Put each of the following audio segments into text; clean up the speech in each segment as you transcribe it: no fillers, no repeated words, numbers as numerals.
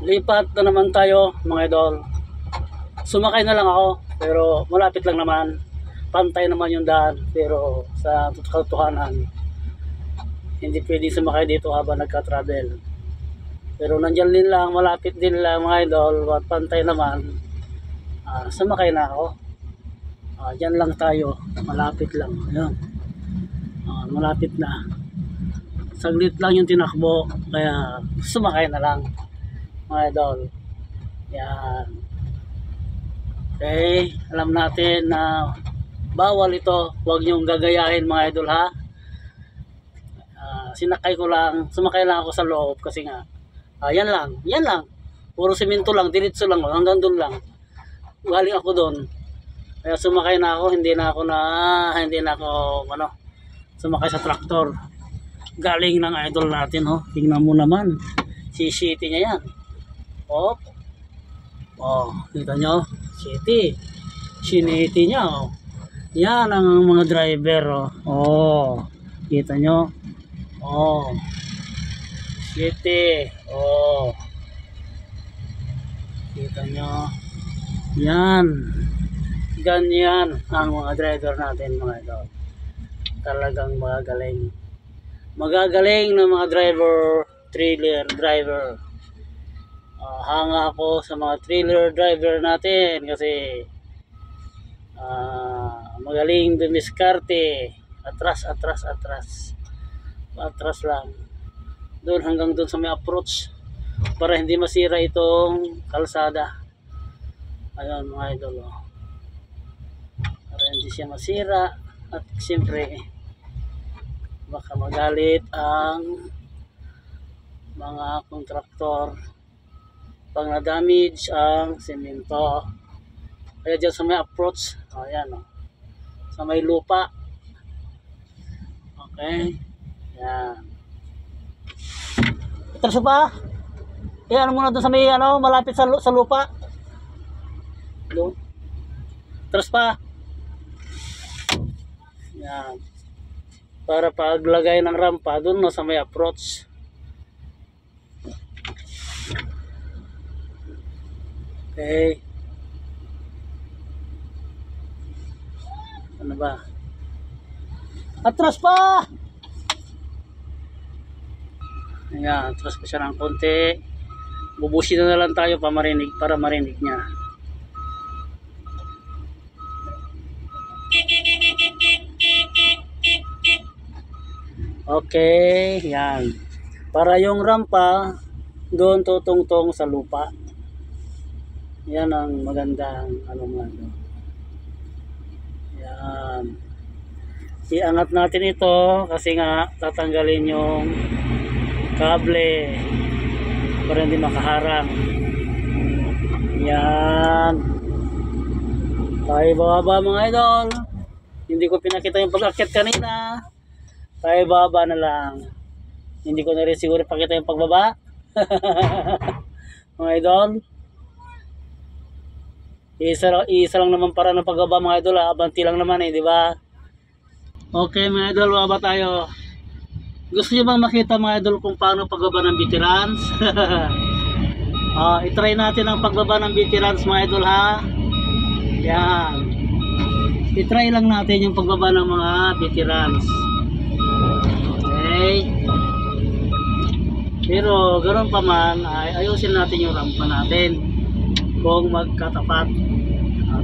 Lipat na naman tayo mga idol. Sumakay na lang ako, pero malapit lang naman. Pantay naman yung daan, pero sa katotohanan hindi pwedeng sumakay dito habang nagka-travel. Pero nandyan din lang, malapit din lang mga idol, at pantay naman. Sumakay na ako. Dyan lang tayo, malapit lang. Ayan. Malapit na. Saglit lang yung tinakbo, kaya sumakay na lang mga idol. Yan. Okay, alam natin na bawal ito. Huwag nyong gagayahin mga idol ha. Sinakay ko lang, sumakay lang ako sa loob kasi nga yan lang. Puro simento lang, diretso lang, hanggang doon lang. Galing ako doon. Kaya sumakay na ako, hindi na ako sumakay sa traktor. Galing ng idol natin, tingnan mo naman. City niya yan. Kita nyo? Siniti niya. Yan ang mga driver. Kita nyo? City. Kita nyo? Yan. Ganyan ang mga driver natin mga idol. Talagang magagaling na mga trailer driver. Hanga ako sa mga trailer driver natin kasi magaling dumiskarte. Atras lang doon hanggang doon sa may approach para hindi masira itong kalsada. Ayun mga idol, para hindi siya masira. At siyempre baka magalit ang mga kontraktor pag na-damage ang semento. Kaya dyan sa may approach, ayan sa may lupa. Okay, yan. Atras pa. Ano muna doon sa may malapit sa lupa. Doon. Atras pa. Yan. Para paglagay ng rampa doon sa may approach. Okay. Ano ba? Atras pa! Ayan, atras pa siya ng konti. Bubusin na lang tayo para marinig niya. Okay, yan. Para yung rampa doon tutungtong sa lupa. Yan ang magandang yan. Iangat natin ito kasi nga tatanggalin yung kable para hindi makaharang. Yan. Tayo bababa mga idol. Hindi ko pinakita yung pag-akyat kanina. Tayo bababa na lang. Hindi ko na rin siguro pakita yung pagbaba. Mga idol. Isa lang naman para ng pagbaba mga idol. Abanti lang naman di ba? Okay mga idol, bababa tayo. Gusto niyo bang makita mga idol kung paano pagbaba ng veterans? I-try natin ang pagbaba ng veterans mga idol ha. Yan. I-try lang natin yung pagbaba ng mga veterans. Okay. Pero ganoon pa man, ayusin natin yung rampa natin. Kung magkatapat.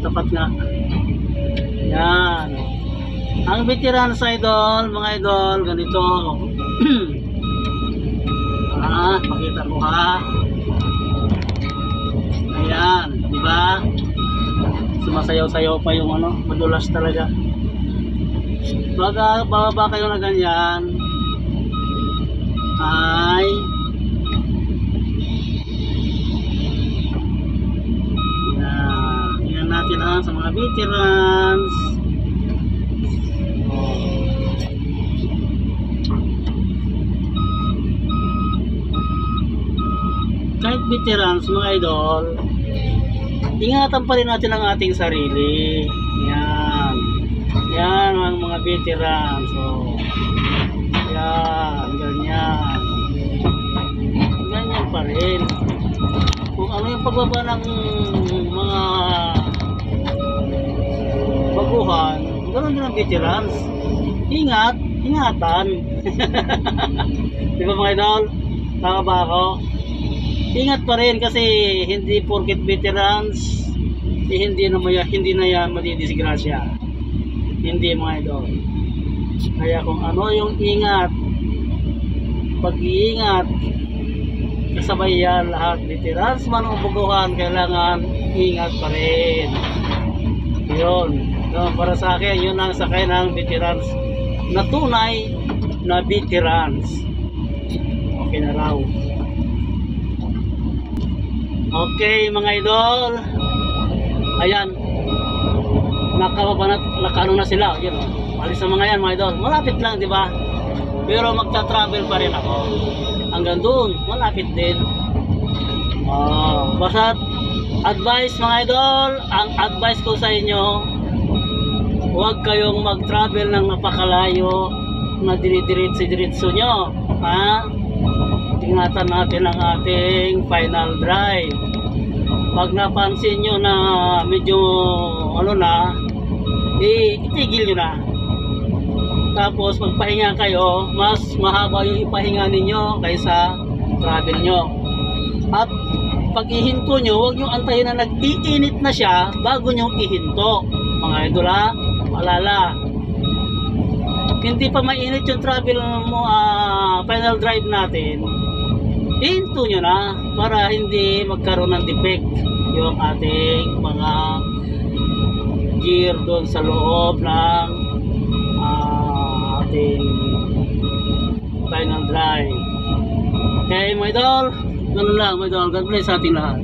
Tapat nga. Yan. Ang veterans idol, mga idol, ganito. Pakita ko ha. Ayan, di ba? Sumasayaw-sayaw pa yung madulas talaga. Pag bababa kayo na ganyan, ay tingnan natin sa mga veterans. Kahit veterans mga idol, ingatan pa rin natin ang ating sarili. Yan ang mga veterans. Yan, ganyan pa rin. ang pagbaba ng mga baguhan, ganoon din ang veterans. Ingat, ingatan. Di ba mga idol? Tama ba ako? Ingat pa rin kasi hindi porket veterans, hindi na yan madidisgrasya. Hindi mga idol. Kaya kung ano yung ingat, pag-iingat, kasabay yan lahat. Veterans man o baguhan, kailangan ingat pa rin. Yun. So, para sa akin, yun ang sakay ng veterans na tunay na veterans. Okay na raw. Okay mga idol. Ayan. Nakano na sila. Yun. Alis na mga yan mga idol. Malapit lang, di ba? Pero magta-travel pa rin ako. Hanggang doon, malapit din. Basta advice mga idol, ang advice ko sa inyo, huwag kayong mag-travel ng napakalayo na dinidiritso nyo. Tingnan natin ang ating final drive. Pag napansin nyo na medyo ano na, itigil nyo na. Tapos magpahinga kayo, mas mahaba yung ipahinga ninyo kaysa travel nyo. At pag ihinto nyo, huwag nyo antayin na nag-iinit na siya bago nyo ihinto. Mga idol ha, maalala, hindi pa mainit yung travel mo, final drive natin, ihinto nyo na para hindi magkaroon ng defect yung ating mga gear doon sa loob ng ating final drive. Okay mga idol, ganun lang mga idol. God bless sa ating lahat.